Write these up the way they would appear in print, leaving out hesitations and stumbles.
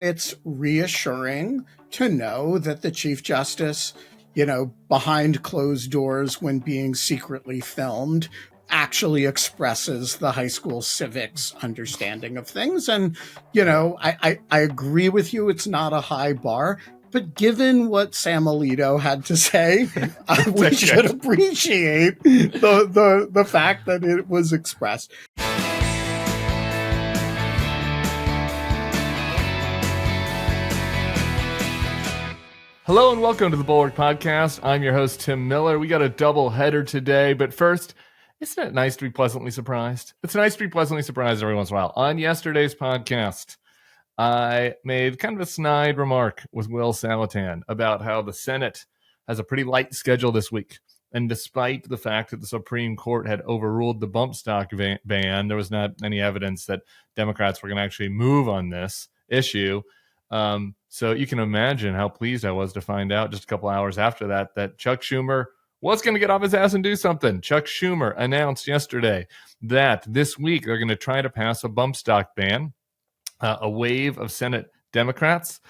It's reassuring to know that the Chief Justice, behind closed doors when being secretly filmed, actually expresses the high school civics understanding of things. And, I agree with you. It's not a high bar. But given what Sam Alito had to say, we should appreciate the fact that it was expressed. Hello and welcome to the Bulwark Podcast. I'm your host, Tim Miller. We got a double header today, but first, isn't it nice to be pleasantly surprised? It's nice to be pleasantly surprised every once in a while. On yesterday's podcast, I made kind of a snide remark with Will Saletan about how the Senate has a pretty light schedule this week. And despite the fact that the Supreme Court had overruled the bump stock ban, there was not any evidence that Democrats were going to actually move on this issue. So you can imagine how pleased I was to find out just a couple hours after that Chuck Schumer was going to get off his ass and do something. Chuck Schumer announced yesterday that this week they're going to try to pass a bump stock ban. A wave of Senate Democrats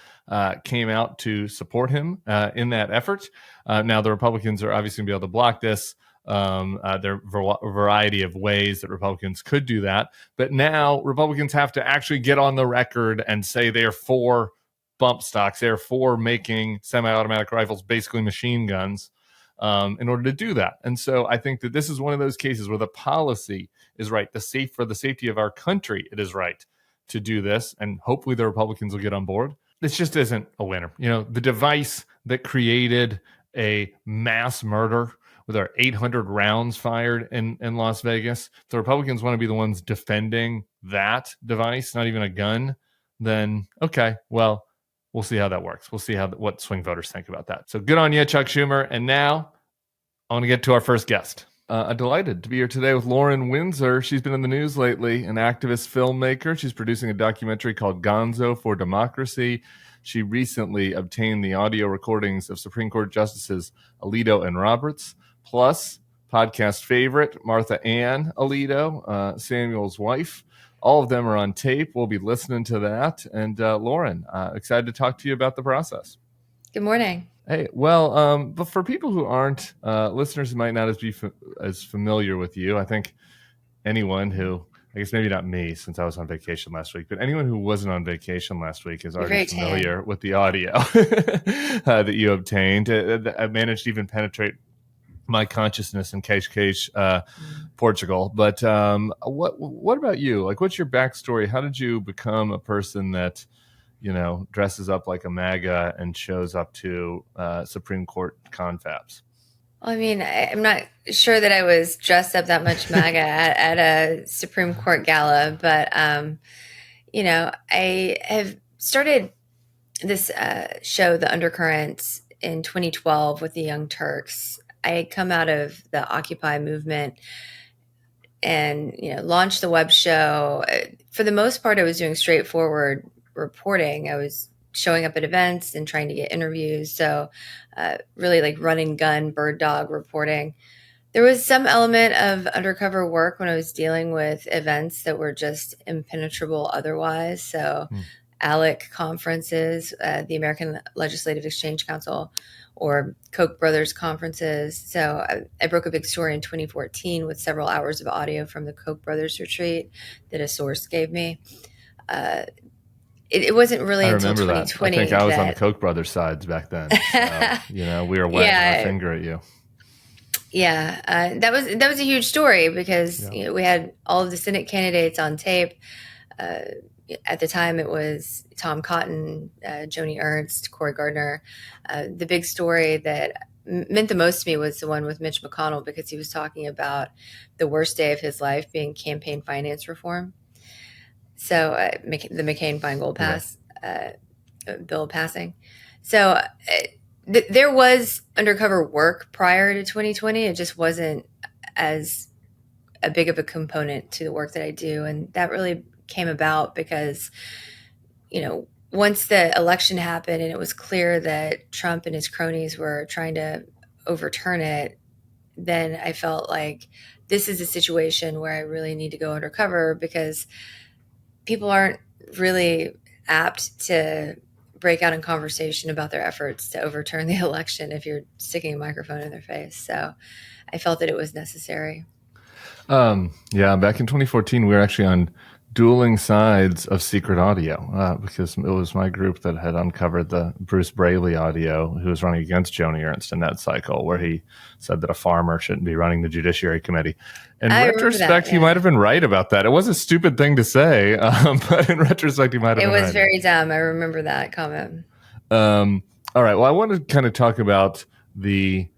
came out to support him in that effort. Now, the Republicans are obviously going to be able to block this. There are a variety of ways that Republicans could do that. But now Republicans have to actually get on the record and say they're for bump stocks. They're for making semi-automatic rifles basically machine guns in order to do that. And so I think that this is one of those cases where the policy is right. For the safety of our country, it is right to do this. And hopefully the Republicans will get on board. This just isn't a winner. The device that created a mass murder with our 800 rounds fired in Las Vegas, if the Republicans want to be the ones defending that device, not even a gun, then okay, well, we'll see how that works. We'll see what swing voters think about that. So good on you, Chuck Schumer. And now I want to get to our first guest. I'm delighted to be here today with Lauren Windsor. She's been in the news lately, an activist filmmaker. She's producing a documentary called Gonzo for Democracy. She recently obtained the audio recordings of Supreme Court Justices Alito and Roberts, plus podcast favorite Martha Ann Alito, Samuel's wife. All of them are on tape. We'll be listening to that. And Lauren, excited to talk to you about the process. Good morning. Hey, well, but for people who aren't listeners who might not be as familiar with you, I think anyone who, I guess maybe not me since I was on vacation last week, but anyone who wasn't on vacation last week is already familiar with the audio that you obtained. I managed to even penetrate my consciousness in Cascais, Portugal. But what about you? Like, what's your backstory? How did you become a person that dresses up like a MAGA and shows up to Supreme Court confabs? Well, I mean, I'm not sure that I was dressed up that much MAGA at a Supreme Court gala, but, I have started this show, The Undercurrents, in 2012 with the Young Turks. I had come out of the Occupy movement and, launched the web show. For the most part, I was doing straightforward reporting. I was showing up at events and trying to get interviews. So really like run and gun, bird dog reporting. There was some element of undercover work when I was dealing with events that were just impenetrable otherwise. So ALEC conferences, the American Legislative Exchange Council, or Koch brothers conferences. So I broke a big story in 2014 with several hours of audio from the Koch brothers retreat that a source gave me. It wasn't really until 2020. I think I was on the Koch brothers sides back then. So, we were wagging our finger at you. Yeah, that was a huge story because we had all of the Senate candidates on tape. At the time, it was Tom Cotton, Joni Ernst, Cory Gardner. The big story that meant the most to me was the one with Mitch McConnell, because he was talking about the worst day of his life being campaign finance reform. So the McCain-Feingold bill passing. So there was undercover work prior to 2020. It just wasn't as a big of a component to the work that I do. And that really came about because, once the election happened and it was clear that Trump and his cronies were trying to overturn it, then I felt like this is a situation where I really need to go undercover, because people aren't really apt to break out in conversation about their efforts to overturn the election if you're sticking a microphone in their face. So I felt that it was necessary. Yeah, back in 2014, we were actually on dueling sides of secret audio because it was my group that had uncovered the Bruce Braley audio, who was running against Joni Ernst in that cycle, where he said that a farmer shouldn't be running the Judiciary Committee. In retrospect, he might have been right about that. It was a stupid thing to say, but in retrospect, he might have been right. It was very dumb. I remember that comment. All right. Well, I want to kind of talk about the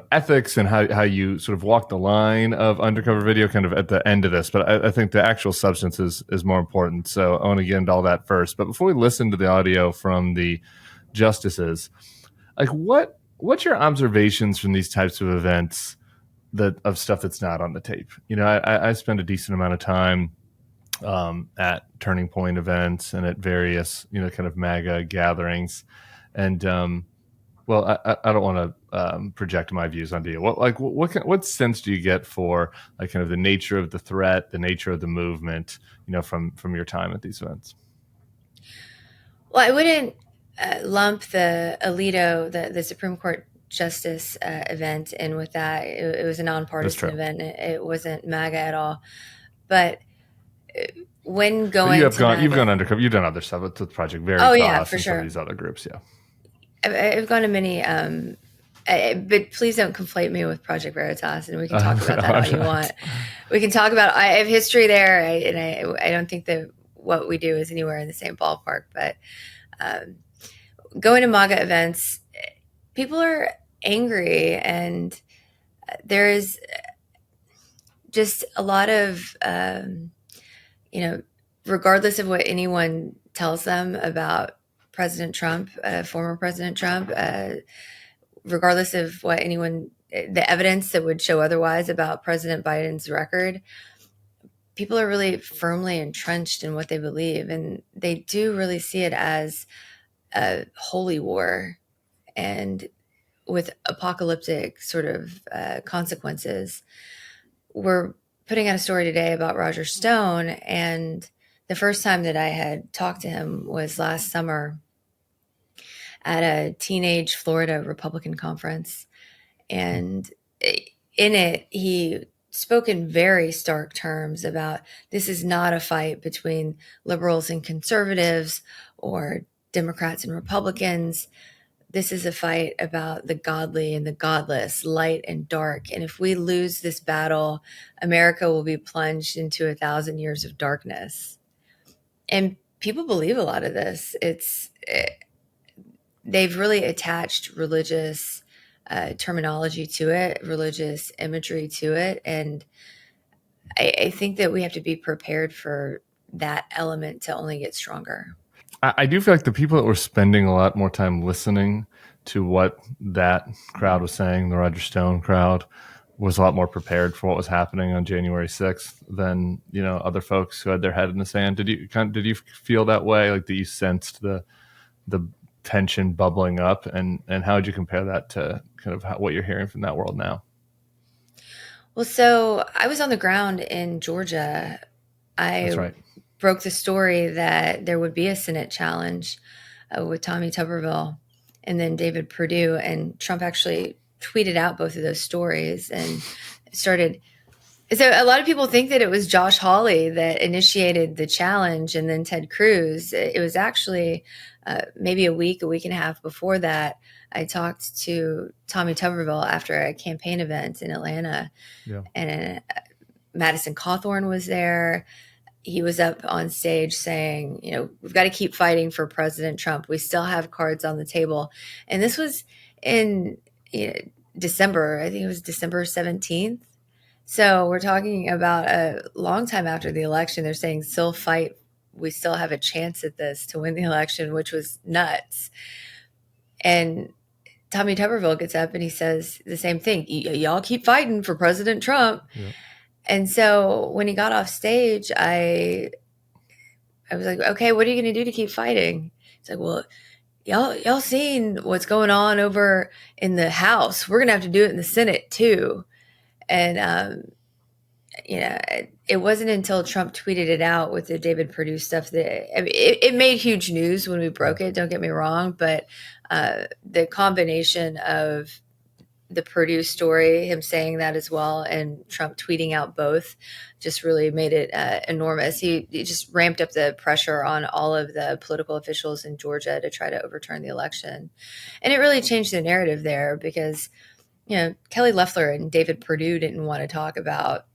ethics and how you sort of walk the line of undercover video kind of at the end of this. But I think the actual substance is more important. So I want to get into all that first. But before we listen to the audio from the justices, like what's your observations from these types of events of stuff that's not on the tape? I spend a decent amount of time at Turning Point events and at various, kind of MAGA gatherings. And, well, I don't want to project my views onto you. What sense do you get for like kind of the nature of the threat, the nature of the movement, from your time at these events? Well, I wouldn't lump the Alito, the Supreme Court Justice event in with that. It was a nonpartisan event. It wasn't MAGA at all. But when going, you've gone undercover. You've done other stuff with Project Veritas. Oh yeah, for sure. Some of these other groups, yeah. I've gone to many, but please don't conflate me with Project Veritas, and we can talk about that all you want. We can talk about. I have history there, and I don't think that what we do is anywhere in the same ballpark. But going to MAGA events, people are angry, and there is just a lot of, regardless of what anyone tells them about President Trump, former President Trump, regardless of what the evidence that would show otherwise about President Biden's record, people are really firmly entrenched in what they believe. And they do really see it as a holy war and with apocalyptic sort of consequences. We're putting out a story today about Roger Stone, and the first time that I had talked to him was last summer at a teenage Florida Republican conference. And in it, he spoke in very stark terms about this is not a fight between liberals and conservatives or Democrats and Republicans. This is a fight about the godly and the godless, light and dark. And if we lose this battle, America will be plunged into 1,000 years of darkness. And people believe a lot of this. They've really attached religious terminology to it, religious imagery to it. And I think that we have to be prepared for that element to only get stronger. I do feel like the people that were spending a lot more time listening to what that crowd was saying, the Roger Stone crowd, was a lot more prepared for what was happening on January 6th than, other folks who had their head in the sand. Did you feel that way? Like, that you sensed the tension bubbling up, and how would you compare that to kind of what you're hearing from that world now? Well, so I was on the ground in Georgia. That's right. Broke the story that there would be a Senate challenge with Tommy Tuberville and then David Perdue, and Trump actually tweeted out both of those stories and started. So a lot of people think that it was Josh Hawley that initiated the challenge and then Ted Cruz. It was actually maybe a week and a half before that. I talked to Tommy Tuberville after a campaign event in Atlanta, and Madison Cawthorn was there. He was up on stage saying, we've got to keep fighting for President Trump. We still have cards on the table. And this was in December. I think it was December 17th. So we're talking about a long time after the election. They're saying still fight. We still have a chance at this to win the election, which was nuts. And Tommy Tuberville gets up and he says the same thing. Y'all keep fighting for President Trump. Yeah. And so when he got off stage, I was like, okay, what are you going to do to keep fighting? He's like, well, y'all seen what's going on over in the House. We're going to have to do it in the Senate too. And it wasn't until Trump tweeted it out with the David Perdue stuff that it made huge news when we broke it. Don't get me wrong, but the combination of the Purdue story, him saying that as well, and Trump tweeting out both, just really made it enormous. He just ramped up the pressure on all of the political officials in Georgia to try to overturn the election, and it really changed the narrative there because Kelly Loeffler and David Perdue didn't want to talk about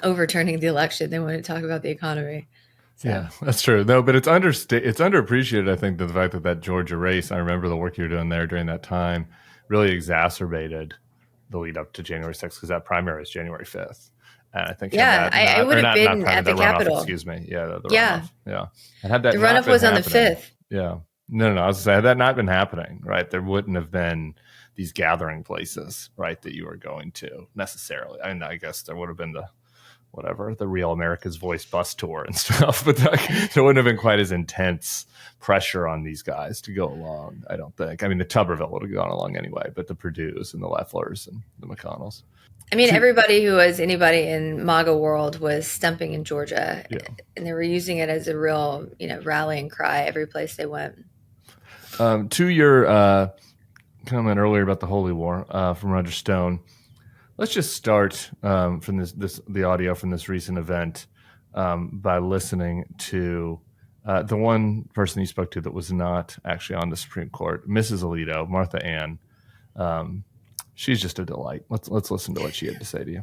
overturning the election. They wanted to talk about the economy. So. Yeah, that's true. No, but it's underappreciated, I think, the fact that Georgia race, I remember the work you were doing there during that time, really exacerbated the lead up to January 6th because that primary is January 5th. And I think I would have been at the Capitol. Excuse me. Yeah, the runoff. Yeah. And had that the runoff was on the 5th. Yeah. No. I was going to say, had that not been happening, right, there wouldn't have been these gathering places, right, that you were going to necessarily. I mean, I guess there would have been the Real America's Voice bus tour and stuff, but there wouldn't have been quite as intense pressure on these guys to go along, I don't think. I mean, the Tuberville would have gone along anyway, but the Perdues and the Loefflers and the McConnells. I mean, everybody who was anybody in MAGA world was stumping in Georgia, and they were using it as a real, rallying cry every place they went. To your comment earlier about the Holy War from Roger Stone, let's just start from the audio from this recent event by listening to the one person you spoke to that was not actually on the Supreme Court, Mrs. Alito, Martha Ann. She's just a delight. Let's listen to what she had to say to you.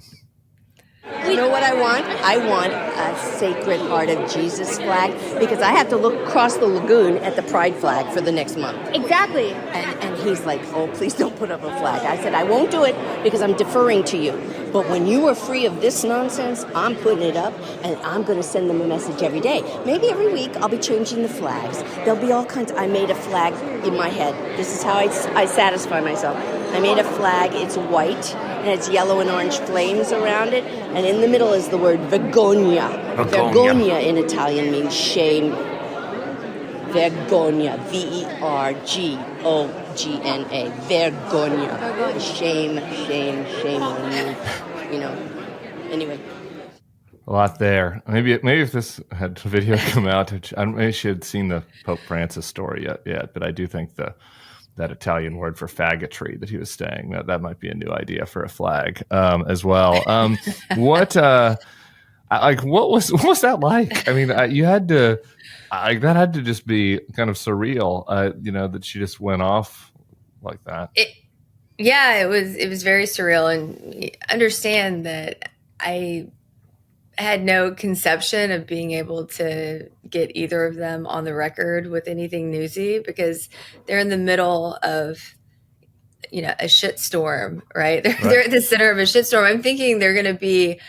You know what I want? I want a Sacred Heart of Jesus flag because I have to look across the lagoon at the Pride flag for the next month. Exactly. And he's like, oh, please don't put up a flag. I said, I won't do it because I'm deferring to you. But when you are free of this nonsense, I'm putting it up and I'm going to send them a message every day. Maybe every week I'll be changing the flags. There'll be all kinds. I made a flag in my head. This is how I satisfy myself. I made a flag. It's white and it's yellow and orange flames around it. And in the middle is the word vergogna. Vergogna in Italian means shame. Vergogna. Vergogna. Vergogna. Shame on you. Anyway. A lot there. Maybe if this had video come out, maybe she had seen the Pope Francis story yet, but I do think that Italian word for faggotry that he was saying, that might be a new idea for a flag as well. What was that like? I mean, you had to, that had to just be kind of surreal, that she just went off like that. It was very surreal, and understand that I had no conception of being able to get either of them on the record with anything newsy because they're in the middle of, a shitstorm, right? They're at the center of a shitstorm. I'm thinking they're going to be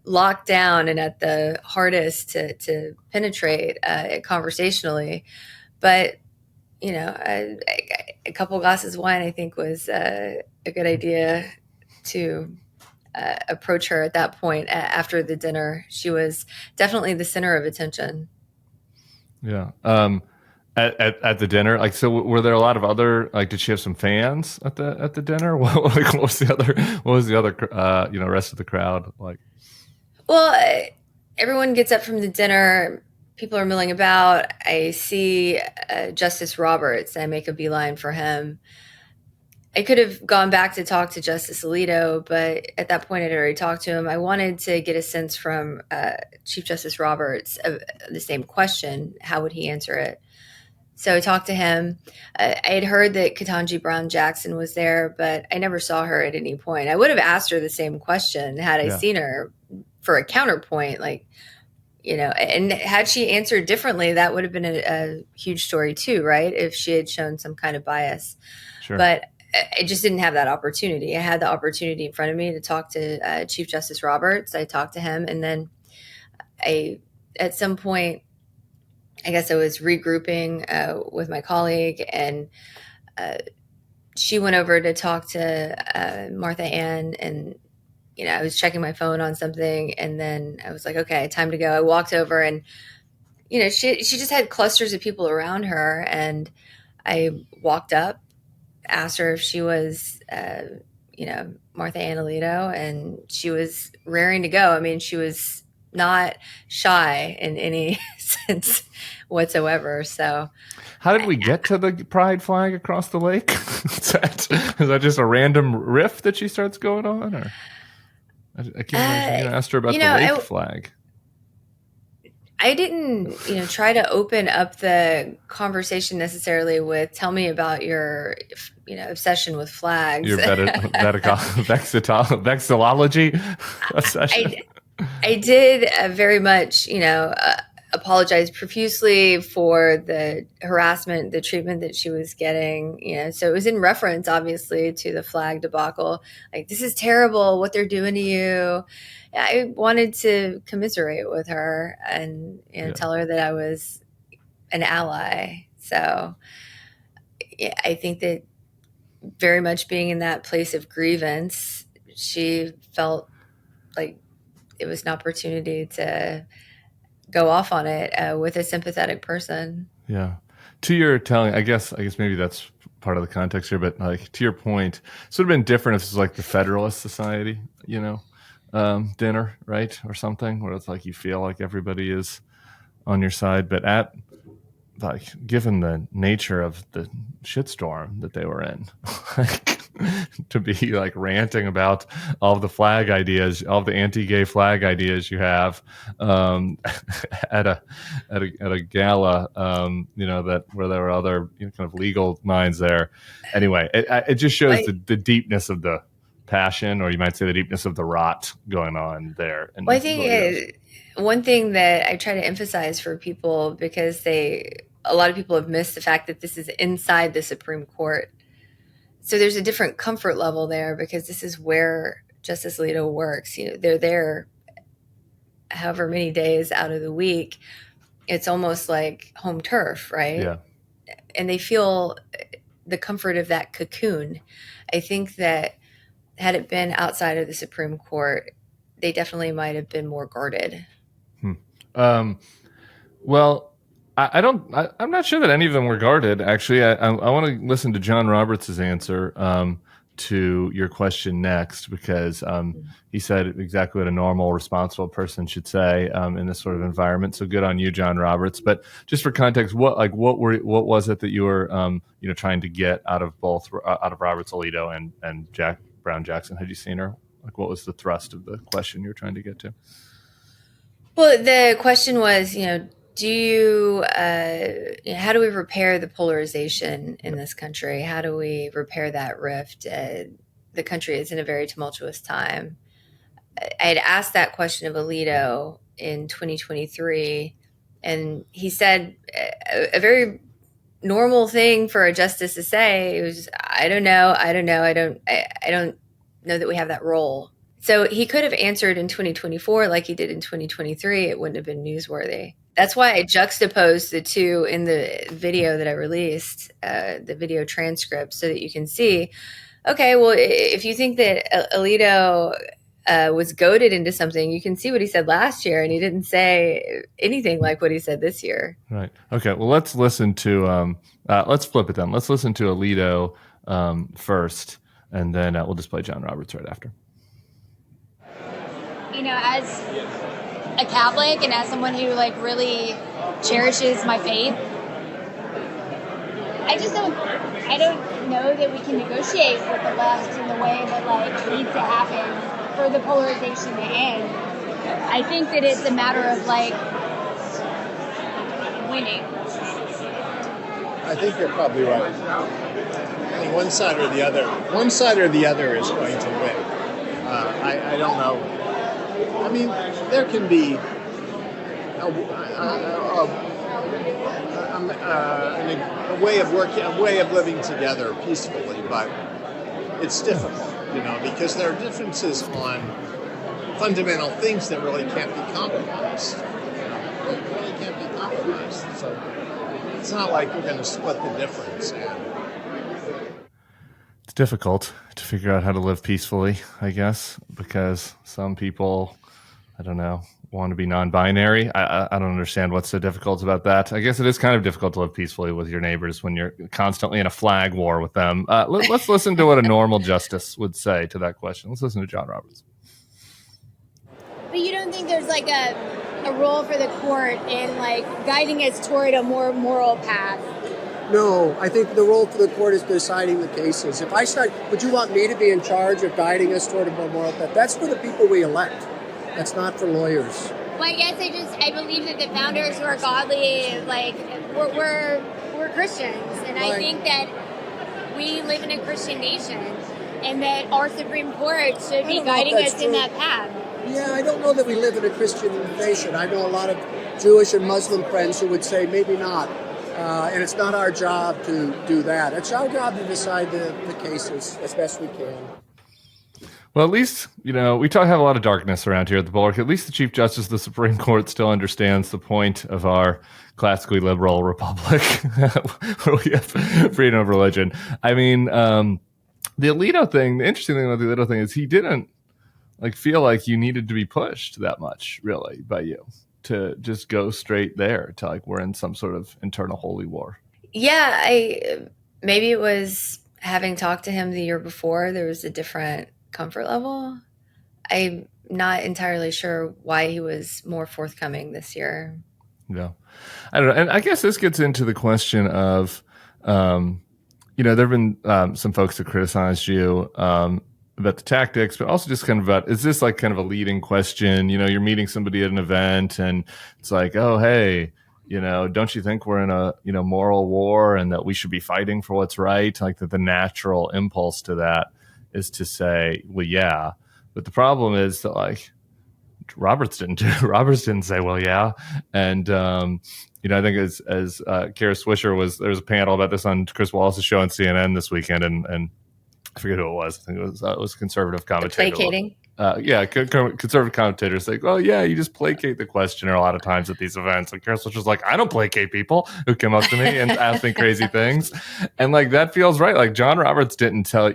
locked down and at the hardest to penetrate conversationally. But, a couple glasses of wine, I think, was a good idea to approach her at that point. After the dinner, she was definitely the center of attention. Yeah. At the dinner, so were there a lot of other, did she have some fans at the dinner? What was the other rest of the crowd like? Well, everyone gets up from the dinner. People are milling about. I see Justice Roberts. I make a beeline for him. I could have gone back to talk to Justice Alito, but at that point I'd already talked to him. I wanted to get a sense from Chief Justice Roberts of the same question. How would he answer it? So I talked to him. I had heard that Ketanji Brown Jackson was there, but I never saw her at any point. I would have asked her the same question had I seen her for a counterpoint, and had she answered differently, that would have been a huge story too, right? If she had shown some kind of bias. Sure. But I just didn't have that opportunity. I had the opportunity in front of me to talk to Chief Justice Roberts. I talked to him, and then at some point, I guess I was regrouping with my colleague, and she went over to talk to Martha Ann, and I was checking my phone on something, and then I was like, okay, time to go. I walked over, and she just had clusters of people around her, and I walked up, asked her if she was Martha Ann Alito, and she was raring to go. I mean, she was not shy in any sense whatsoever. So how did we get to the pride flag across the lake? Is that just a random riff that she starts going on? Or I can't imagine you asked her about the lake flag. I didn't, try to open up the conversation necessarily with tell me about your, obsession with flags. Your vexillology obsession. I did very much, apologize profusely for the harassment, the treatment that she was getting, so it was in reference, obviously, to the flag debacle. Like, this is terrible what they're doing to you. I wanted to commiserate with her and tell her that I was an ally. So I think that very much being in that place of grievance, she felt like it was an opportunity to go off on it with a sympathetic person. Yeah. To your telling, I guess maybe that's part of the context here, but like to your point, it would have been different if it was like the Federalist Society, dinner, right? Or something where it's like you feel like everybody is on your side. But given the nature of the shitstorm that they were in, to be like ranting about all of the flag ideas, all of the anti-gay flag ideas you have at a gala, that where there were other kind of legal minds there. Anyway, it just shows the deepness of the passion, or you might say the deepness of the rot going on there. And I think one thing that I try to emphasize for people, because a lot of people have missed the fact that this is inside the Supreme Court. So there's a different comfort level there, because this is where Justice Alito works. They're there however many days out of the week. It's almost like home turf, right? Yeah. And they feel the comfort of that cocoon. I think that had it been outside of the Supreme Court, they definitely might have been more guarded. Well, I'm not sure that any of them were guarded. Actually, I want to listen to John Roberts' answer to your question next, because he said exactly what a normal, responsible person should say in this sort of environment. So good on you, John Roberts. But just for context, what was it that you were trying to get out of Roberts, Alito, and Jack Brown Jackson? Had you seen her? Like, what was the thrust of the question you were trying to get to? Well, the question was, do you, how do we repair the polarization in this country? How do we repair that rift? The country is in a very tumultuous time. I had asked that question of Alito in 2023, and he said a very normal thing for a justice to say. It was, I don't know. I don't know that we have that role. So he could have answered in 2024 like he did in 2023. It wouldn't have been newsworthy. That's why I juxtaposed the two in the video that I released, the video transcript, so that you can see, okay, well, if you think that Alito was goaded into something, you can see what he said last year, and he didn't say anything like what he said this year. Right. Okay. Well, let's listen to, let's flip it then. Let's listen to Alito first, and then we'll just play John Roberts right after. As a Catholic and as someone who really cherishes my faith, I don't know that we can negotiate with the left in the way that needs to happen for the polarization to end. I think that it's a matter of winning. I think you're probably right. I think one side or the other is going to win. I don't know. I mean, there can be a way of working, a way of living together peacefully, but it's difficult, because there are differences on fundamental things that really can't be compromised. Really can't be compromised. So it's not like we're going to split the difference. It's difficult to figure out how to live peacefully, I guess, because some people I don't know, want to be non-binary. I don't understand what's so difficult about that. I guess it is kind of difficult to live peacefully with your neighbors when you're constantly in a flag war with them. Let's listen to what a normal justice would say to that question. Let's listen to John Roberts. But you don't think there's like a role for the court in like guiding us toward a more moral path? No, I think the role for the court is deciding the cases. If I start, would you want me to be in charge of guiding us toward a more moral path? That's for the people we elect. That's not for lawyers. Well, I guess I believe that the founders were godly, like we're Christians, and I think that we live in a Christian nation, and that our Supreme Court should be guiding us in that path. Yeah, I don't know that we live in a Christian nation. I know a lot of Jewish and Muslim friends who would say maybe not. And it's not our job to do that. It's our job to decide the cases as best we can. Well, at least, we have a lot of darkness around here at the Bulwark. At least the Chief Justice of the Supreme Court still understands the point of our classically liberal republic where we have freedom of religion. I mean, the Alito thing, the interesting thing about the Alito thing is he didn't feel like you needed to be pushed that much, really, by you to just go straight there to we're in some sort of internal holy war. Yeah, maybe it was having talked to him the year before, there was a different comfort level. I'm not entirely sure why he was more forthcoming this year. Yeah, I don't know. And I guess this gets into the question of, there have been some folks that criticized you about the tactics, but also just kind of about, is this kind of a leading question? You're meeting somebody at an event and it's like, oh, hey, don't you think we're in a, moral war and that we should be fighting for what's right? That the natural impulse to that is to say, well, yeah. But the problem is that Roberts didn't say, well, yeah. And, I think as Kara Swisher there was a panel about this on Chris Wallace's show on CNN this weekend. And I forget who it was. I think it was a conservative commentator. Placating? Conservative commentators say, oh, yeah, you just placate the questioner a lot of times at these events. And Kara Swisher's like, I don't placate people who come up to me and ask me crazy things. And that feels right. John Roberts didn't say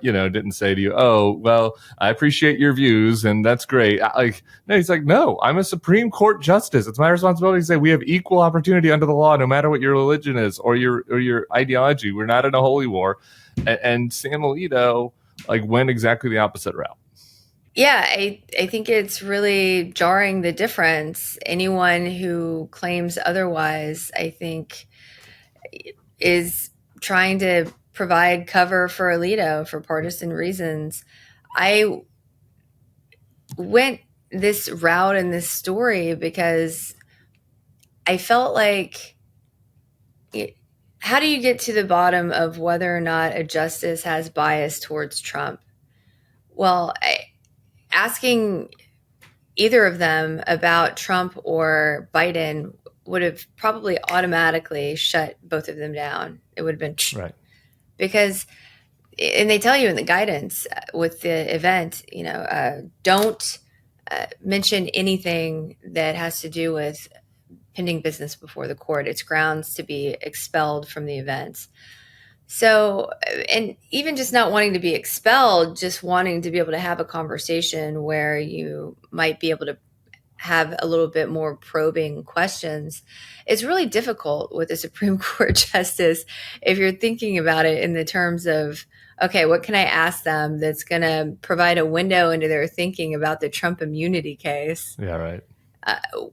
to you, oh, well, I appreciate your views and that's great. No, he's like, no, I'm a Supreme Court justice. It's my responsibility to say we have equal opportunity under the law, no matter what your religion is or your ideology. We're not in a holy war. And Sam Alito went exactly the opposite route. Yeah, I think it's really jarring, the difference. Anyone who claims otherwise, I think, is trying to provide cover for Alito for partisan reasons. I went this route in this story because I felt like, how do you get to the bottom of whether or not a justice has bias towards Trump? Well, asking either of them about Trump or Biden would have probably automatically shut both of them down. It would have been right. Because, and they tell you in the guidance with the event, don't mention anything that has to do with pending business before the court. It's grounds to be expelled from the event. So, and even just not wanting to be expelled, just wanting to be able to have a conversation where you might be able to have a little bit more probing questions. It's really difficult with a Supreme Court justice if you're thinking about it in the terms of, okay, what can I ask them that's going to provide a window into their thinking about the Trump immunity case? Yeah, right.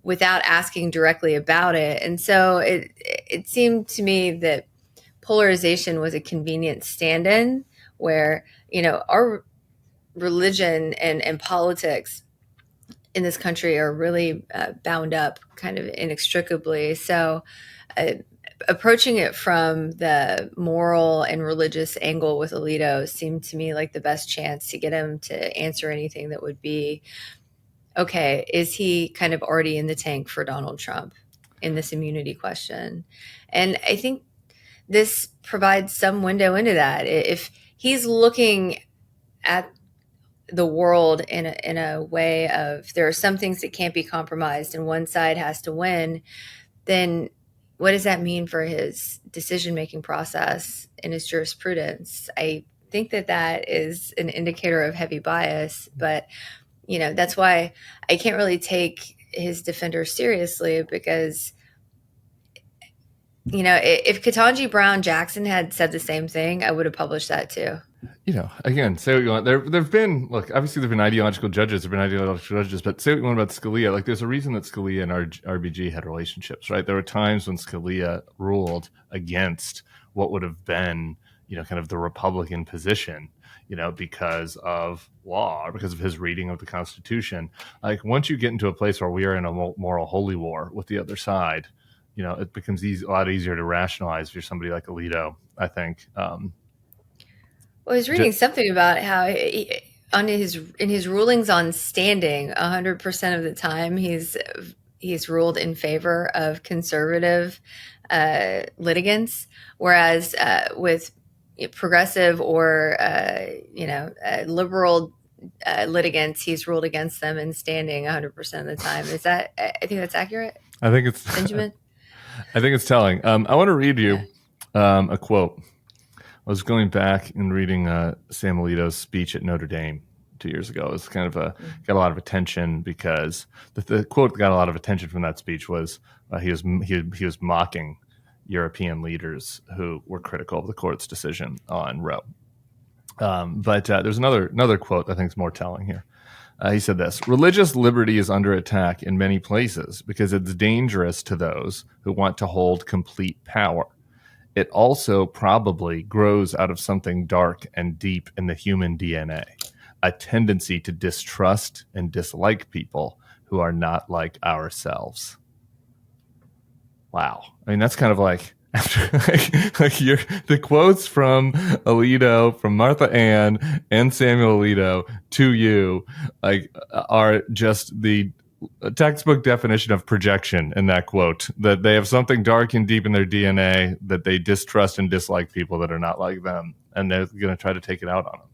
Without asking directly about it. And so it seemed to me that polarization was a convenient stand-in where, our religion and politics in this country are really bound up kind of inextricably. So approaching it from the moral and religious angle with Alito seemed to me like the best chance to get him to answer anything that would be, okay, is he kind of already in the tank for Donald Trump in this immunity question? And I think this provides some window into that. If he's looking at the world in a way of there are some things that can't be compromised and one side has to win, then what does that mean for his decision-making process in his jurisprudence? I think that is an indicator of heavy bias, but that's why I can't really take his defenders seriously, because if Ketanji Brown Jackson had said the same thing, I would have published that too. Again, say what you want. There've been, obviously there've been ideological judges, but say what you want about Scalia. Like, there's a reason that Scalia and RBG had relationships, right? There were times when Scalia ruled against what would have been, kind of the Republican position, because of law, or because of his reading of the Constitution. Like, once you get into a place where we are in a moral holy war with the other side, it becomes a lot easier to rationalize if you're somebody like Alito, I think. Well, I was reading something about how in his rulings on standing, 100% of the time he's ruled in favor of conservative litigants, whereas with progressive or liberal litigants, he's ruled against them in standing 100% of the time. Is that? I think that's accurate. I think it's Benjamin. I think it's telling. I want to read you a quote. I was going back and reading Sam Alito's speech at Notre Dame 2 years ago. It was kind of got a lot of attention because the quote that got a lot of attention from that speech was he was mocking European leaders who were critical of the court's decision on Roe. But there's another quote that I think is more telling here. He said this: "Religious liberty is under attack in many places because it's dangerous to those who want to hold complete power. It also probably grows out of something dark and deep in the human DNA, a tendency to distrust and dislike people who are not like ourselves." Wow. I mean, that's kind of like after the quotes from Alito, from Martha Ann and Samuel Alito to you, are just the textbook definition of projection in that quote, that they have something dark and deep in their DNA, that they distrust and dislike people that are not like them, and they're going to try to take it out on them.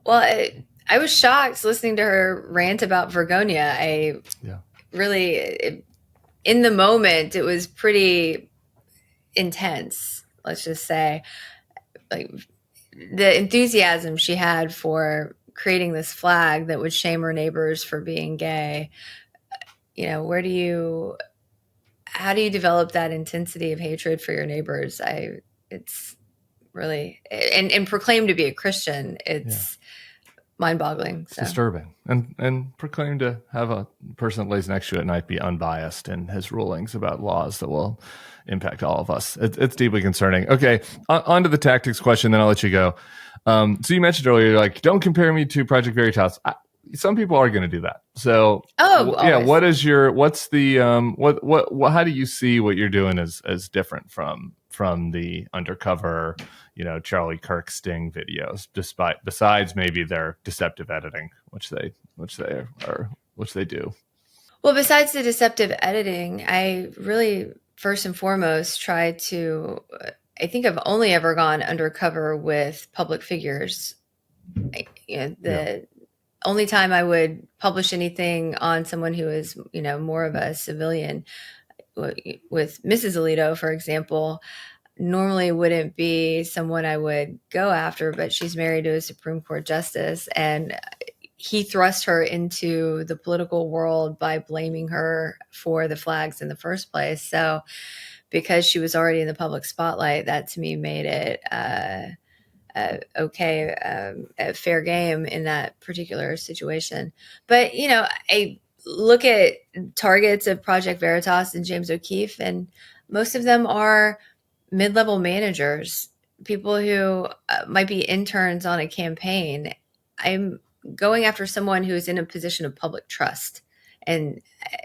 Well, I was shocked listening to her rant about Vergonia. In the moment, it was pretty intense, let's just say. Like, the enthusiasm she had for creating this flag that would shame her neighbors for being gay. How do you develop that intensity of hatred for your neighbors? It's really, and proclaim to be a Christian. It's mind-boggling. It's disturbing. And proclaim to have a person that lays next to you at night be unbiased in his rulings about laws that will impact all of us. It's deeply concerning. Okay, on to the tactics question, then I'll let you go. So you mentioned earlier, don't compare me to Project Veritas. Some people are going to do that. So, always. how do you see what you're doing as different from the Undercover, Charlie Kirk sting videos, besides maybe their deceptive editing, which they do? Well, besides the deceptive editing, I really first and foremost try to. I think I've only ever gone undercover with public figures. Only time I would publish anything on someone who is, more of a civilian, with Mrs. Alito, for example, normally wouldn't be someone I would go after, but she's married to a Supreme Court justice, and he thrust her into the political world by blaming her for the flags in the first place. So because she was already in the public spotlight, that to me made it fair game in that particular situation. But, I look at targets of Project Veritas and James O'Keefe, and most of them are mid-level managers, people who might be interns on a campaign. I'm going after someone who is in a position of public trust, and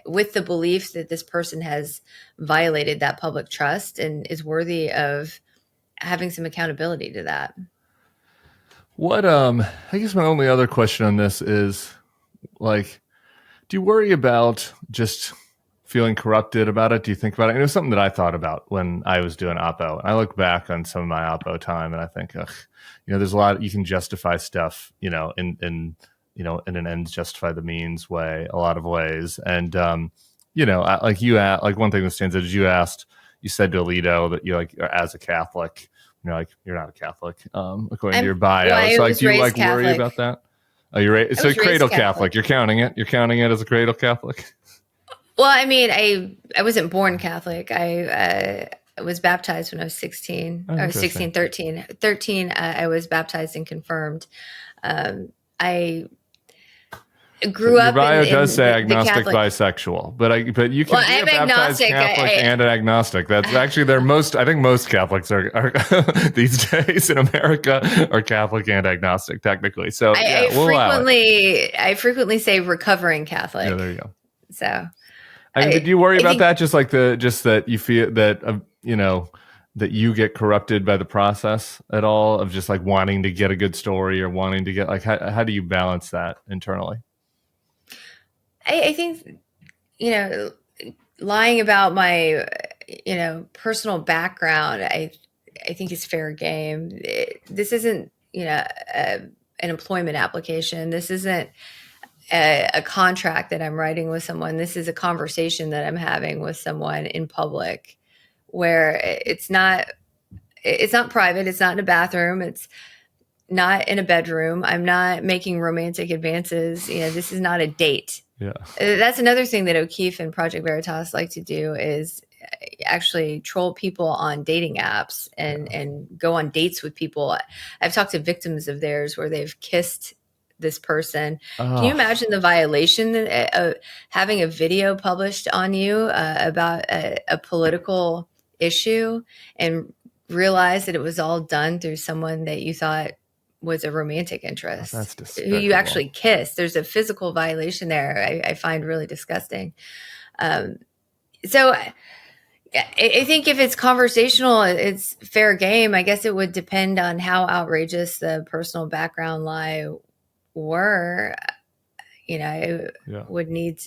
with the belief that this person has violated that public trust and is worthy of having some accountability to that. What I guess my only other question on this is, do you worry about just feeling corrupted about it? Do you think about it? And it was something that I thought about when I was doing Oppo. And I look back on some of my Oppo time and I think, there's a lot, you can justify stuff, in an ends justify the means way, a lot of ways. And, one thing that stands out is you said to Alito that you as a Catholic, you're not a Catholic, according to your bio. I was do you raised worry Catholic. about that? Oh, you're right. So was raised cradle Catholic. Catholic. You're counting it. You're counting it as a cradle Catholic. Well, I mean, I wasn't born Catholic. I was baptized when I was 16, or 16, 13. 13, I was baptized and confirmed. I grew up. Your bio does say the agnostic, Catholic, bisexual, but you can Well, be I'm a baptized agnostic. Catholic and an agnostic. That's actually I think most Catholics are these days in America are Catholic and agnostic technically. So I frequently say recovering Catholic. Yeah, there you go. So, did you worry about that? Just that you feel that that you get corrupted by the process at all of just like wanting to get a good story or wanting to get like how do you balance that internally? I think, lying about my, personal background, I think is fair game. This isn't, an employment application. This isn't a contract that I'm writing with someone. This is a conversation that I'm having with someone in public, where it's not private. It's not in a bathroom. It's not in a bedroom. I'm not making romantic advances. This is not a date. Yeah. That's another thing that O'Keefe and Project Veritas like to do is actually troll people on dating apps and go on dates with people. I've talked to victims of theirs where they've kissed this person. Can you imagine the violation of having a video published on you about a political issue and realize that it was all done through someone that you thought was a romantic interest, who you actually kissed? There's a physical violation there. I find really disgusting. So I think if it's conversational, it's fair game. I guess it would depend on how outrageous the personal background lie were. Would need.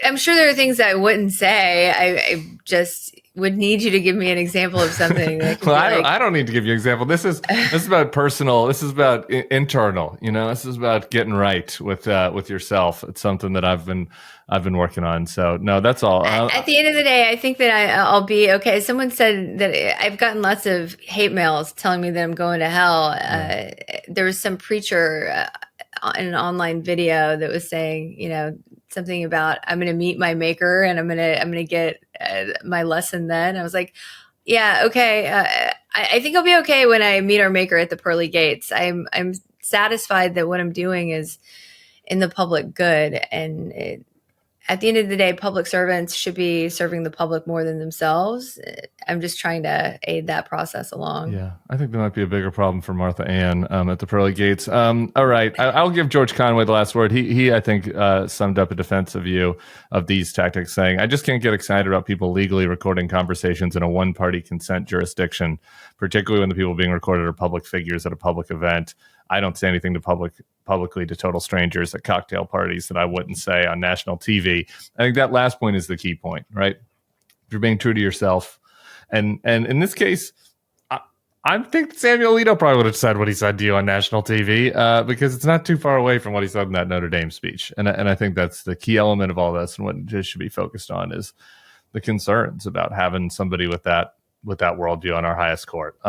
I'm sure there are things I wouldn't say. I just would need you to give me an example of something. That I don't need to give you an example. This is about personal. This is about internal. This is about getting right with yourself. It's something that I've been working on. So no, that's all. At the end of the day, I think that I'll be okay. Someone said that I've gotten lots of hate mails telling me that I'm going to hell. There was some preacher in an online video that was saying, something about I'm going to meet my maker and I'm going to get my lesson then. I was like, yeah, okay. I think I'll be okay when I meet our maker at the pearly gates. I'm satisfied that what I'm doing is in the public good. And at the end of the day, public servants should be serving the public more than themselves. I'm just trying to aid that process along. Yeah, I think there might be a bigger problem for Martha Ann at the pearly gates. All right, I'll give George Conway the last word. He I think, summed up a defense of you of these tactics, saying, I just can't get excited about people legally recording conversations in a one-party consent jurisdiction, particularly when the people being recorded are public figures at a public event. I don't say anything to publicly to total strangers at cocktail parties that I wouldn't say on national TV. I think that last point is the key point, right? If you're being true to yourself. And in this case, I think Samuel Alito probably would have said what he said to you on national TV because it's not too far away from what he said in that Notre Dame speech. And I think that's the key element of all this, and what just should be focused on is the concerns about having somebody with that worldview on our highest court.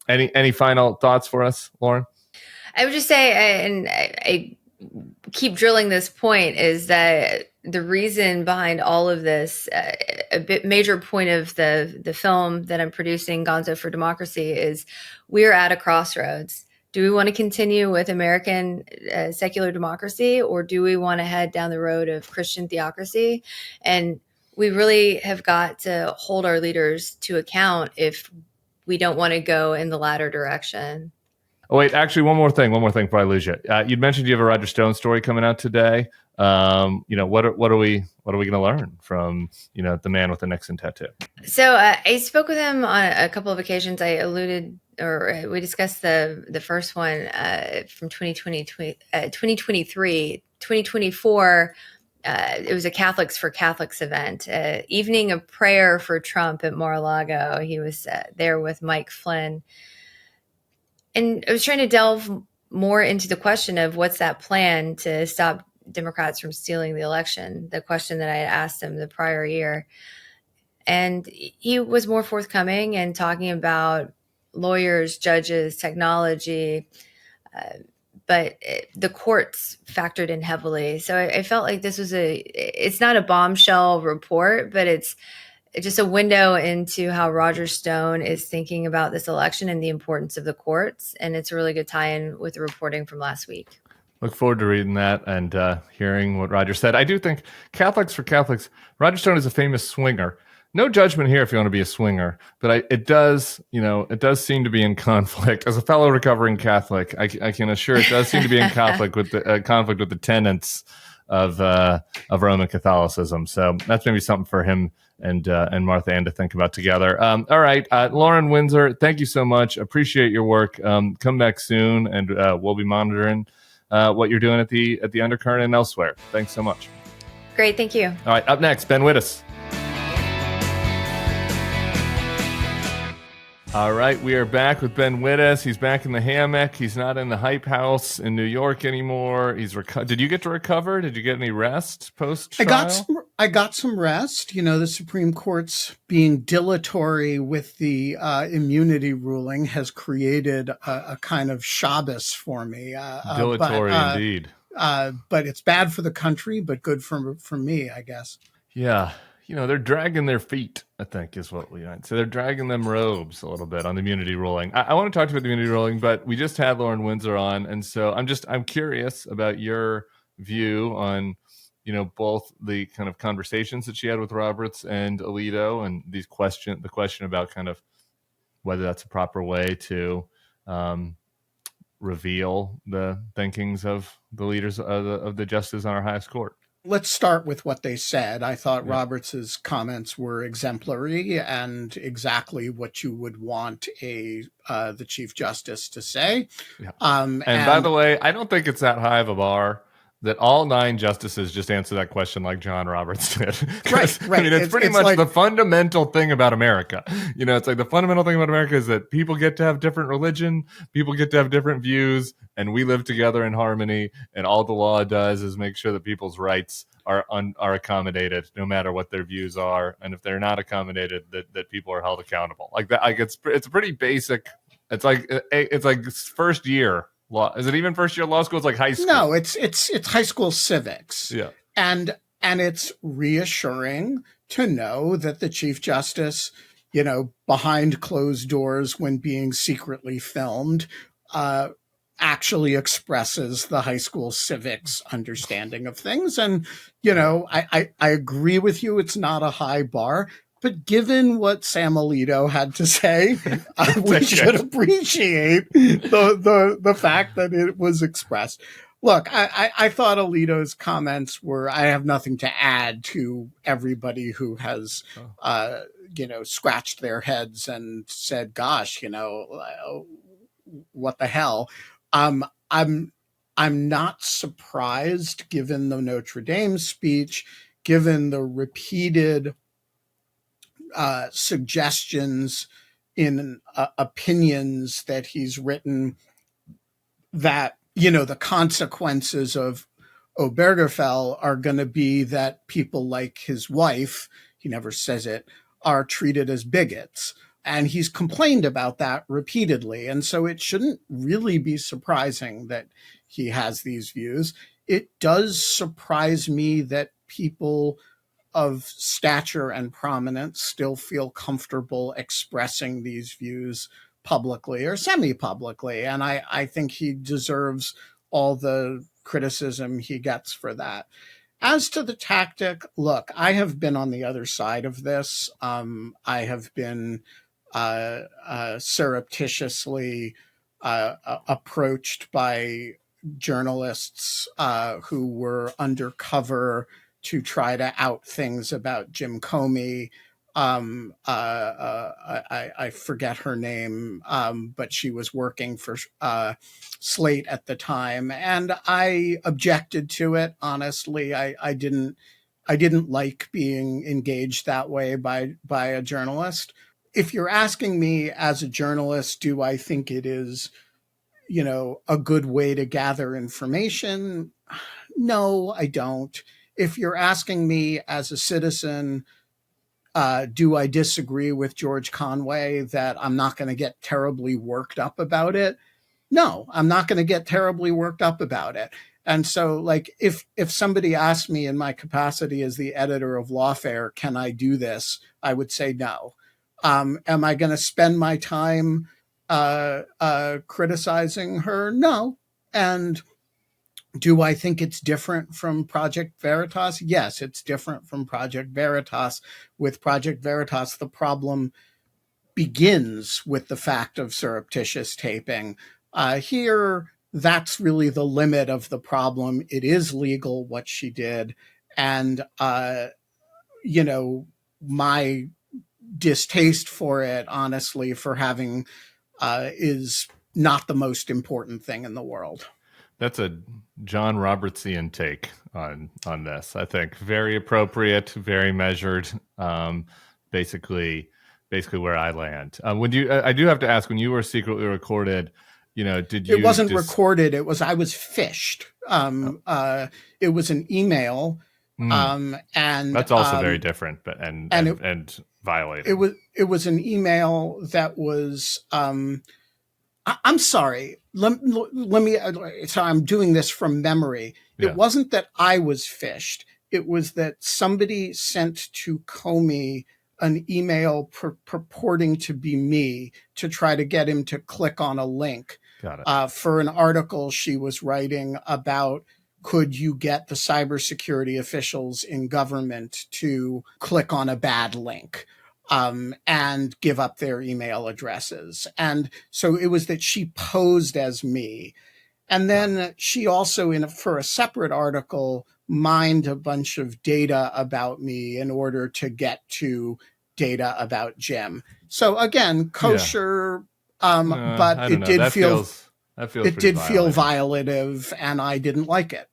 Any final thoughts for us, Lauren? I would just say, and I keep drilling this point, is that the reason behind all of this, major point of the film that I'm producing, Gonzo for Democracy, is we're at a crossroads. Do we want to continue with American secular democracy, or do we want to head down the road of Christian theocracy? And we really have got to hold our leaders to account if we don't want to go in the latter direction. Oh, wait, actually, one more thing before I lose you. You'd mentioned you have a Roger Stone story coming out today. What are we going to learn from, the man with the Nixon tattoo? So I spoke with him on a couple of occasions. We discussed the first one from 2023, 2024. It was a Catholics for Catholics event, evening of prayer for Trump at Mar-a-Lago. He was there with Mike Flynn. And I was trying to delve more into the question of what's that plan to stop Democrats from stealing the election, the question that I had asked him the prior year. And he was more forthcoming and talking about lawyers, judges, technology, but the courts factored in heavily. So I felt like this was it's not a bombshell report, but it's just a window into how Roger Stone is thinking about this election and the importance of the courts. And it's a really good tie-in with the reporting from last week. Look forward to reading that and hearing what Roger said. I do think Catholics for Catholics, Roger Stone is a famous swinger. No judgment here if you want to be a swinger, but it does seem to be in conflict. As a fellow recovering Catholic, I can assure it does seem to be in conflict with the tenets of Roman Catholicism. So that's maybe something for him and Martha Ann to think about together. All right, Lauren Windsor, thank you so much. Appreciate your work. Come back soon, and we'll be monitoring what you're doing at the Undercurrent and elsewhere. Thanks so much. Great, thank you. All right, up next, Ben Wittes. All right, we are back with Ben Wittes. He's back in the hammock. He's not in the hype house in New York anymore. He's Did you get to recover? Did you get any rest post-trial? I got some rest. The Supreme Court's being dilatory with the immunity ruling has created a kind of Shabbos for me. Dilatory indeed. But it's bad for the country, but good for me, I guess. Yeah. They're dragging their feet, I think, is what we might say. They're dragging them robes a little bit on the immunity ruling. I want to talk to you about the immunity ruling, but we just had Lauren Windsor on, and so I'm curious about your view on, both the kind of conversations that she had with Roberts and Alito, and the question about kind of whether that's a proper way to reveal the thinkings of the leaders of the justices on our highest court. Let's start with what they said. I thought Roberts's comments were exemplary and exactly what you would want the Chief Justice to say. Yeah. And by the way, I don't think it's that high of a bar that all 9 justices just answer that question like John Roberts did. Right. I mean, it's pretty much like the fundamental thing about America. It's like the fundamental thing about America is that people get to have different religion, people get to have different views, and we live together in harmony. And all the law does is make sure that people's rights are accommodated, no matter what their views are. And if they're not accommodated, that people are held accountable. Like that, like it's pretty basic. It's like first year law. Is it even first year law school? It's like high school. No, it's high school civics. Yeah. And it's reassuring to know that the Chief Justice, behind closed doors when being secretly filmed, actually expresses the high school civics understanding of things. And, I agree with you. It's not a high bar. But given what Sam Alito had to say, we should appreciate the fact that it was expressed. Look, I thought Alito's comments were, I have nothing to add to everybody who has, scratched their heads and said, gosh, what the hell? I'm not surprised, given the Notre Dame speech, given the repeated suggestions in opinions that he's written that, the consequences of Obergefell are going to be that people like his wife, he never says it, are treated as bigots. And he's complained about that repeatedly. And so it shouldn't really be surprising that he has these views. It does surprise me that people of stature and prominence still feel comfortable expressing these views publicly or semi-publicly. And I think he deserves all the criticism he gets for that. As to the tactic, look, I have been on the other side of this. I have been surreptitiously approached by journalists who were undercover to try to out things about Jim Comey. I forget her name, but she was working for Slate at the time, and I objected to it. Honestly, I didn't like being engaged that way by a journalist. If you're asking me as a journalist, do I think it is, a good way to gather information? No, I don't. If you're asking me as a citizen, do I disagree with George Conway that I'm not going to get terribly worked up about it? No, I'm not going to get terribly worked up about it. And so, like, if somebody asked me in my capacity as the editor of Lawfare, can I do this? I would say no. Am I going to spend my time criticizing her? No. And do I think it's different from Project Veritas? Yes, it's different from Project Veritas. With Project Veritas, the problem begins with the fact of surreptitious taping. Here, that's really the limit of the problem. It is legal what she did. And, my distaste for it, honestly, for having is not the most important thing in the world. That's a John Robertsian take on this. I think very appropriate, very measured. Basically where I land. I do have to ask, when you were secretly recorded, did you? It wasn't recorded. I was phished. It was an email, and that's also very different, but and violated. It was an email that was. I'm sorry. Let me. So I'm doing this from memory. Yeah. It wasn't that I was phished. It was that somebody sent to Comey an email purporting to be me to try to get him to click on a link. Got it. For an article she was writing about, could you get the cybersecurity officials in government to click on a bad link? And give up their email addresses. And so it was that she posed as me. And then she also, for a separate article, mined a bunch of data about me in order to get to data about Jim. So again, kosher, but it did feel violative, and I didn't like it.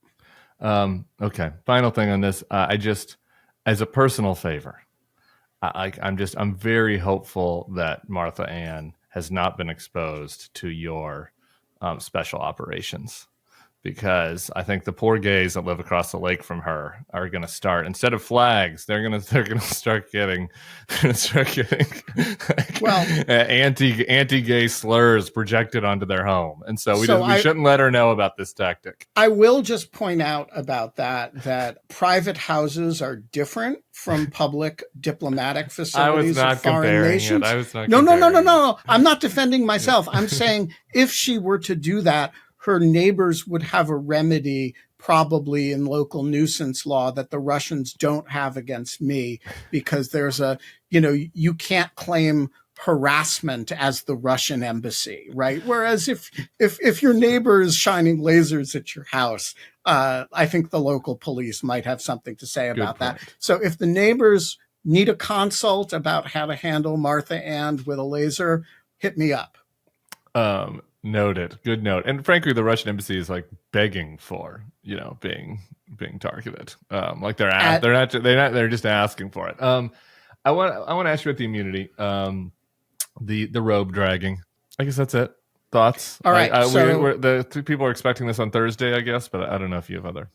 Okay. Final thing on this. I just, as a personal favor, I'm very hopeful that Martha Ann has not been exposed to your special operations, because I think the poor gays that live across the lake from her are going to start, instead of flags, they're going to start getting well, anti-gay slurs projected onto their home, and so we shouldn't let her know about this tactic. I will just point out about that private houses are different from public diplomatic facilities of foreign nations. No. I'm not defending myself. I'm saying if she were to do that, her neighbors would have a remedy, probably in local nuisance law, that the Russians don't have against me, because there's you can't claim harassment as the Russian embassy, right? Whereas if your neighbor is shining lasers at your house, I think the local police might have something to say about that. So if the neighbors need a consult about how to handle Martha Ann with a laser, hit me up. Noted. Good note. And frankly, the Russian embassy is like begging for, being targeted. Like they're just asking for it. I want to ask you about the immunity. The robe dragging. I guess that's it. Thoughts? All right. The two people are expecting this on Thursday, I guess, but I don't know if you have other.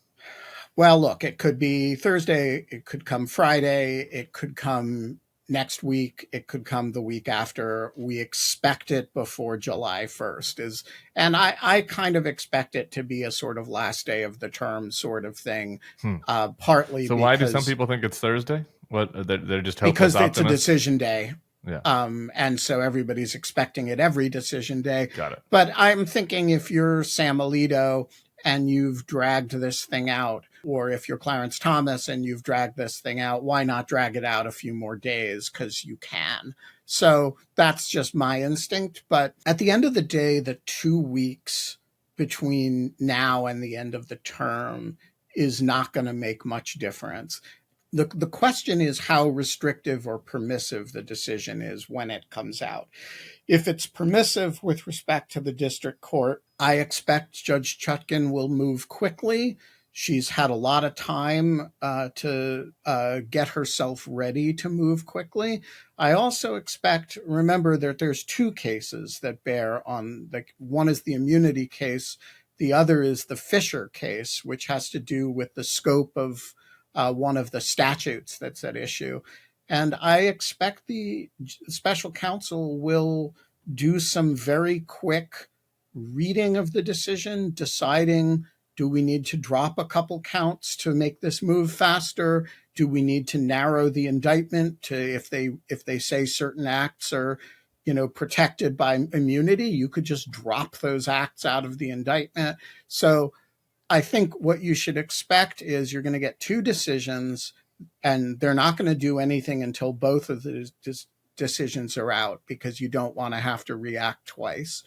Well, look, it could be Thursday. It could come Friday. It could come next week. It could come the week after. We expect it before July 1st and I kind of expect it to be a sort of last day of the term sort of thing. Partly. So why do some people think it's Thursday? What they're just hopeless because optimists? It's a decision day. Yeah. And so everybody's expecting it every decision day. Got it. But I'm thinking, if you're Sam Alito and you've dragged this thing out, or if you're Clarence Thomas and you've dragged this thing out, why not drag it out a few more days? Because you can. So that's just my instinct. But at the end of the day, the 2 weeks between now and the end of the term is not going to make much difference. The question is how restrictive or permissive the decision is when it comes out. If it's permissive with respect to the district court, I expect Judge Chutkan will move quickly. She's had a lot of time to get herself ready to move quickly. I also expect, remember that there's two cases that bear on, one is the immunity case. The other is the Fisher case, which has to do with the scope of one of the statutes that's at issue. And I expect the special counsel will do some very quick reading of the decision, deciding, do we need to drop a couple counts to make this move faster? Do we need to narrow the indictment to if they say certain acts are, protected by immunity, you could just drop those acts out of the indictment. So I think what you should expect is you're going to get two decisions, and they're not going to do anything until both of the decisions are out, because you don't want to have to react twice.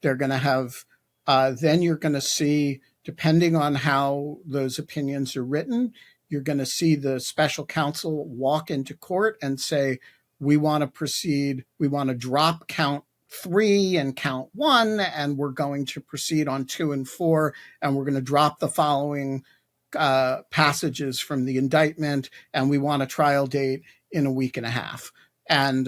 They're going to have, then you're going to see, depending on how those opinions are written, you're going to see the special counsel walk into court and say, we want to proceed, we want to drop count 3 and count 1, and we're going to proceed on 2 and 4, and we're going to drop the following passages from the indictment, and we want a trial date in a week and a half. And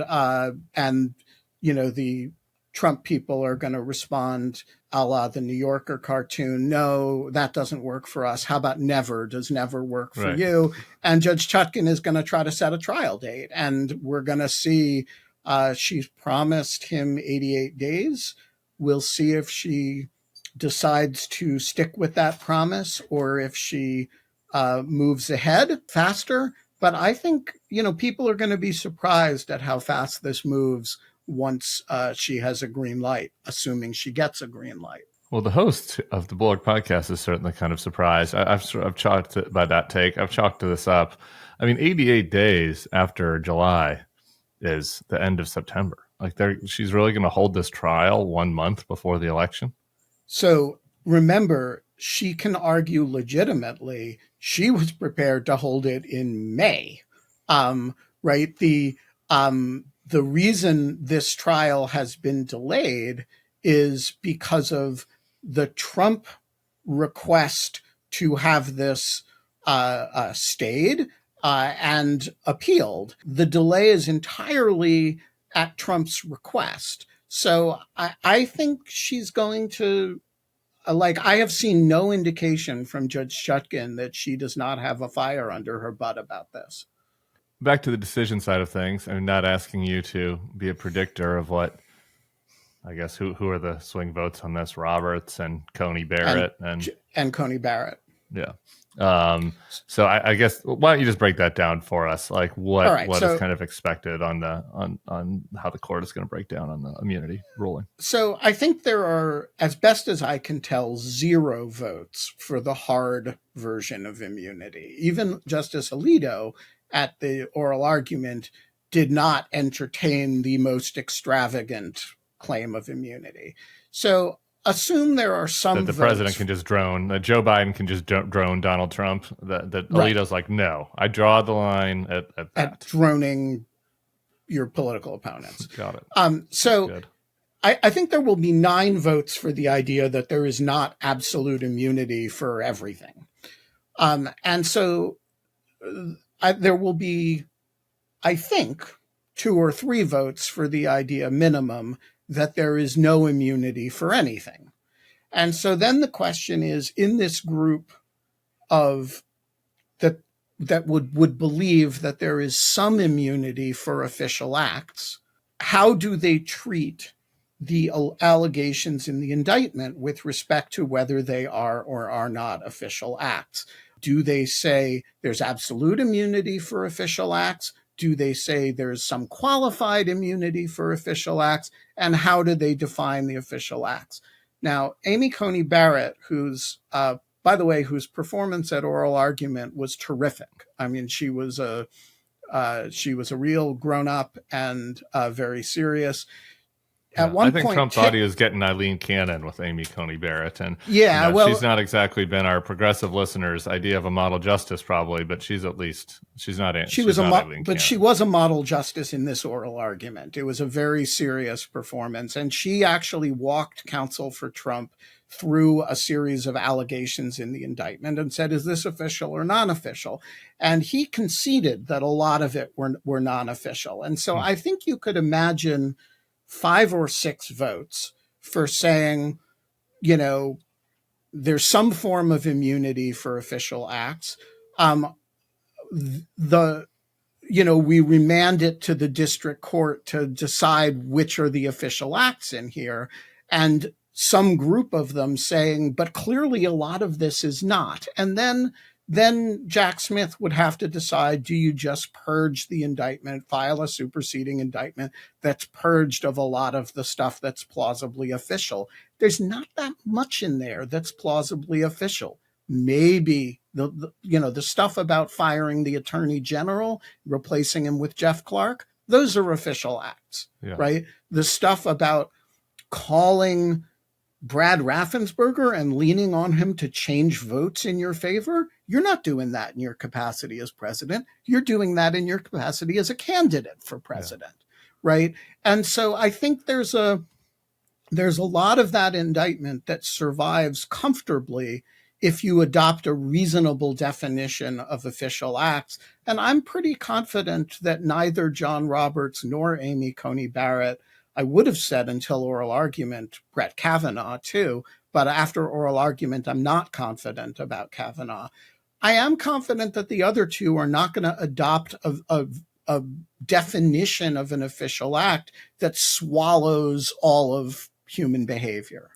the Trump people are going to respond a la the New Yorker cartoon, no, that doesn't work for us. How about never? Does never work for you? And Judge Chutkan is going to try to set a trial date. And we're going to see, she's promised him 88 days. We'll see if she decides to stick with that promise or if she moves ahead faster. But I think, people are going to be surprised at how fast this moves once she has a green light, assuming she gets a green light. Well, the host of the Bulwark podcast is certainly kind of surprised. I've chalked it by that take. I've chalked this up. 88 days after July is the end of September. She's really going to hold this trial 1 month before the election. So remember, she can argue legitimately. She was prepared to hold it in May, right? The reason this trial has been delayed is because of the Trump request to have this stayed and appealed. The delay is entirely at Trump's request. So I think she's going to, I have seen no indication from Judge Chutkan that she does not have a fire under her butt about this. Back to the decision side of things, I'm not asking you to be a predictor of what, I guess, who are the swing votes on this? Roberts and Coney Barrett and Coney Barrett. Yeah. So I guess, why don't you just break that down for us? What is kind of expected on how the court is going to break down on the immunity ruling? So I think there are, as best as I can tell, 0 votes for the hard version of immunity. Even Justice Alito at the oral argument did not entertain the most extravagant claim of immunity. So assume there are some that the president can just drone, that Joe Biden can just drone Donald Trump, that Alito's like, no, I draw the line at droning your political opponents. Got it. So I think there will be 9 votes for the idea that there is not absolute immunity for everything. And so there will be, I think, 2 or 3 votes for the idea minimum that there is no immunity for anything. And so then the question is, in this group of that would believe that there is some immunity for official acts, how do they treat the allegations in the indictment with respect to whether they are or are not official acts? Do they say there's absolute immunity for official acts? Do they say there's some qualified immunity for official acts? And how do they define the official acts? Now, Amy Coney Barrett, whose performance at oral argument was terrific. She was a real grown-up and very serious. At one I think point, Trump thought he was getting Eileen Cannon with Amy Coney Barrett. And she's not exactly been our progressive listeners' idea of a model justice, probably, but she's not. She was a model justice in this oral argument. It was a very serious performance, and she actually walked counsel for Trump through a series of allegations in the indictment and said, is this official or non-official? And he conceded that a lot of it were non-official. And so I think you could imagine 5 or 6 votes for saying, there's some form of immunity for official acts. We remand it to the district court to decide which are the official acts in here. And some group of them saying, but clearly a lot of this is not. And then Jack Smith would have to decide, do you just purge the indictment, file a superseding indictment that's purged of a lot of the stuff that's plausibly official? There's not that much in there that's plausibly official. Maybe the stuff about firing the attorney general, replacing him with Jeff Clark, those are official acts, right? The stuff about calling Brad Raffensperger and leaning on him to change votes in your favor, you're not doing that in your capacity as president. You're doing that in your capacity as a candidate for president, right? And so I think there's a lot of that indictment that survives comfortably if you adopt a reasonable definition of official acts. And I'm pretty confident that neither John Roberts nor Amy Coney Barrett, I would have said until oral argument, Brett Kavanaugh too, but after oral argument, I'm not confident about Kavanaugh. I am confident that the other two are not going to adopt a definition of an official act that swallows all of human behavior.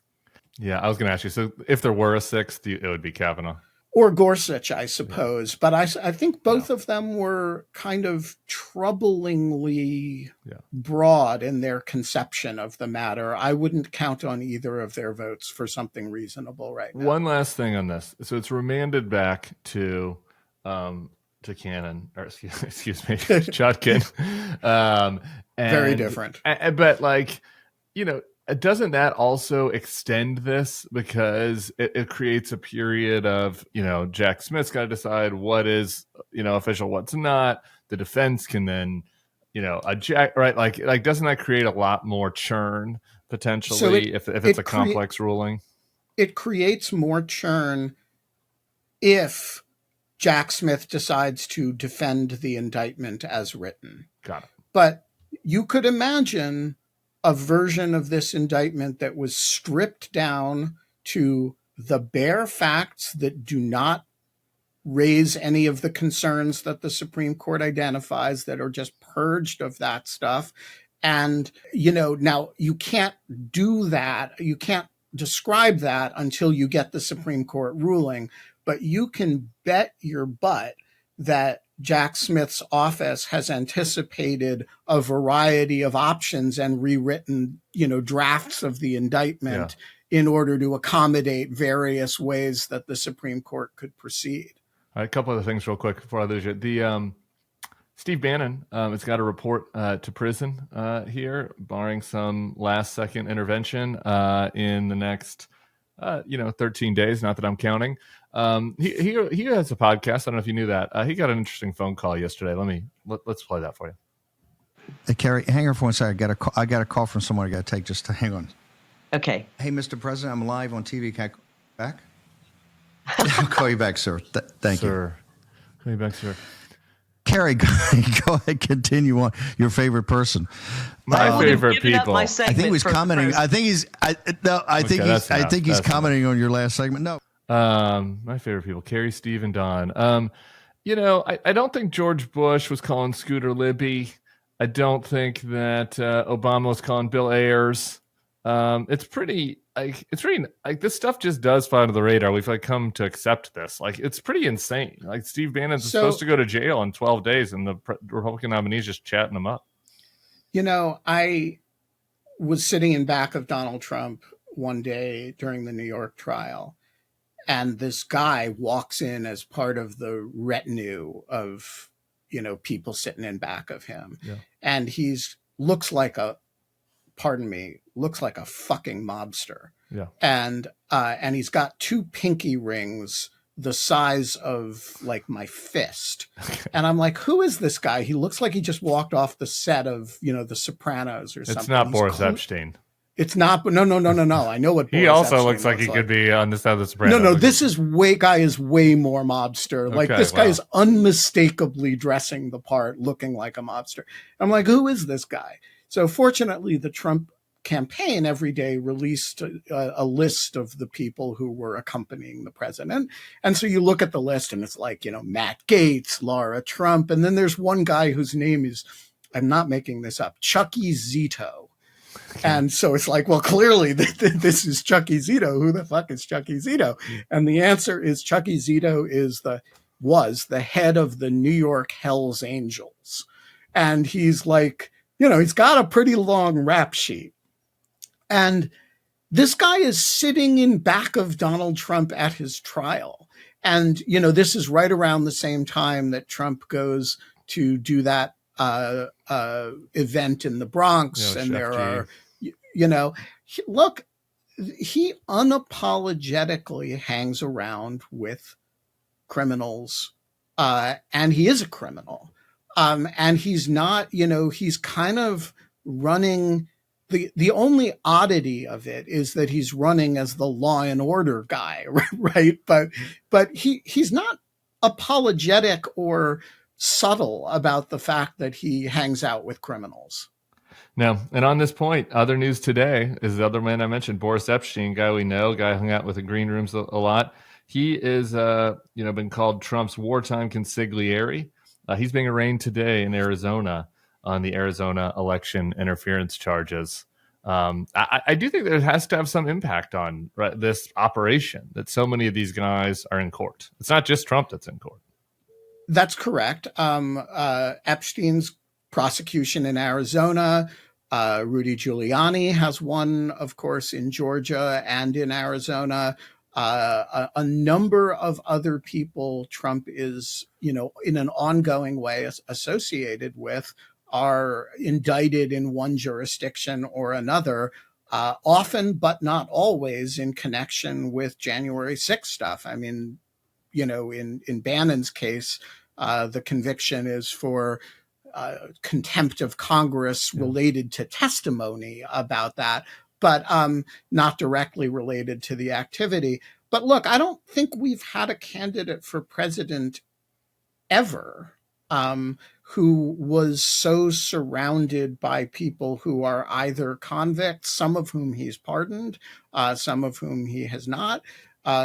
Yeah, I was going to ask you, so if there were a sixth, it would be Kavanaugh. Or Gorsuch, I suppose. Yeah. But I think both of them were kind of troublingly broad in their conception of the matter. I wouldn't count on either of their votes for something reasonable right now. One last thing on this. So it's remanded back to Cannon, or excuse me, Chutkin. Very different. But doesn't that also extend this, because it creates a period of, Jack Smith's got to decide what is, official, what's not. The defense can then, object, right? Like, doesn't that create a lot more churn potentially if it's a complex ruling? It creates more churn if Jack Smith decides to defend the indictment as written. Got it. But you could imagine a version of this indictment that was stripped down to the bare facts that do not raise any of the concerns that the Supreme Court identifies, that are just purged of that stuff. And, now you can't do that. You can't describe that until you get the Supreme Court ruling, but you can bet your butt that Jack Smith's office has anticipated a variety of options and rewritten, drafts of the indictment in order to accommodate various ways that the Supreme Court could proceed. All right, a couple other things real quick before I lose you. The Steve Bannon has got to report to prison here, barring some last-second intervention in the next 13 days. Not that I'm counting. He has a podcast. I don't know if you knew that. He got an interesting phone call yesterday. Let's play that for you. Hey, Carrie, hang on for 1 second. I got a call from someone I got to take. Just hang on. Okay. Hey, Mr. President, I'm live on TV. Can I call you back? I'll call you back, sir. Thank you. Call you back, sir. Carrie, go ahead, continue on. Your favorite person. My favorite people. I think he was commenting. I think he's commenting on your last segment. No. My favorite people: Carrie, Steve, and Don. I don't think George Bush was calling Scooter Libby. I don't think that Obama was calling Bill Ayers. It's pretty this stuff just does fly under the radar. We've come to accept this. It's pretty insane. Steve Bannon's supposed to go to jail in 12 days, and the Republican nominee's just chatting him up. I was sitting in back of Donald Trump one day during the New York trial, and this guy walks in as part of the retinue of, people sitting in back of him. Yeah. And looks like a fucking mobster. Yeah. And he's got two pinky rings the size of my fist. Okay. And I'm like, who is this guy? He looks like he just walked off the set of, The Sopranos or something. It's not Boris Epshteyn. It's not, but no. I know what Boris he also Epshteyn looks like he could be on the side of the Sopranos. No, this guy is way more mobster. Guy is unmistakably dressing the part, looking like a mobster. I'm like, who is this guy? So fortunately, the Trump campaign every day released a list of the people who were accompanying the president. And so you look at the list and it's Matt Gaetz, Laura Trump. And then there's one guy whose name is, I'm not making this up, Chucky Zito. And so it's like, well, clearly this is Chucky Zito. Who the fuck is Chucky Zito? And the answer is Chucky Zito was the head of the New York Hells Angels. And he's like, he's got a pretty long rap sheet. And this guy is sitting in back of Donald Trump at his trial. And, this is right around the same time that Trump goes to do that event in the Bronx. And there are, look, he unapologetically hangs around with criminals, and he is a criminal. And he's not, he's kind of running. The only oddity of it is that he's running as the law and order guy, right? But he's not apologetic or subtle about the fact that he hangs out with criminals. No, and on this point, other news today is the other man I mentioned, Boris Epshteyn, guy we know, guy hung out with the green rooms a lot. He is, been called Trump's wartime consigliere. He's being arraigned today in Arizona on the Arizona election interference charges. I do think that it has to have some impact on this operation, that so many of these guys are in court. It's not just Trump that's in court. That's correct. Epstein's prosecution in Arizona. Rudy Giuliani has one, of course, in Georgia and in Arizona. A number of other people Trump is, in an ongoing way associated with are indicted in one jurisdiction or another, often, but not always, in connection with January 6th stuff. I mean, in Bannon's case, the conviction is for contempt of Congress related to testimony about that, but not directly related to the activity. But look, I don't think we've had a candidate for president ever who was so surrounded by people who are either convicts, some of whom he's pardoned, some of whom he has not,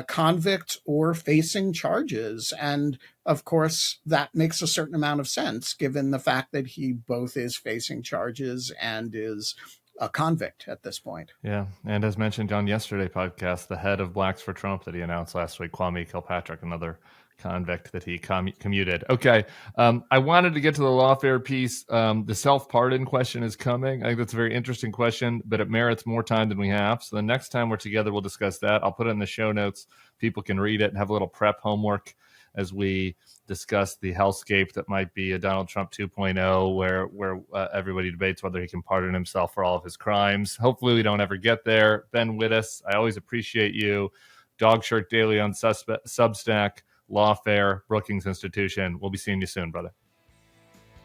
convicts or facing charges. And of course, that makes a certain amount of sense, given the fact that he both is facing charges and is a convict at this point. Yeah. And as mentioned on yesterday's podcast, the head of Blacks for Trump that he announced last week, Kwame Kilpatrick, another convict that he commuted. Okay. I wanted to get to the lawfare piece. The self-pardon question is coming. I think that's a very interesting question, but it merits more time than we have. So the next time we're together, we'll discuss that. I'll put it in the show notes. People can read it and have a little prep homework as we discuss the hellscape that might be a Donald Trump 2.0, where everybody debates whether he can pardon himself for all of his crimes. Hopefully we don't ever get there. Ben Wittes, I always appreciate you. Dog Shirt Daily on Substack, Lawfare, Brookings Institution. We'll be seeing you soon, brother.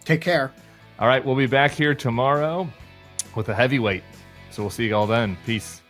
Take care. All right, we'll be back here tomorrow with a heavyweight. So we'll see you all then. Peace.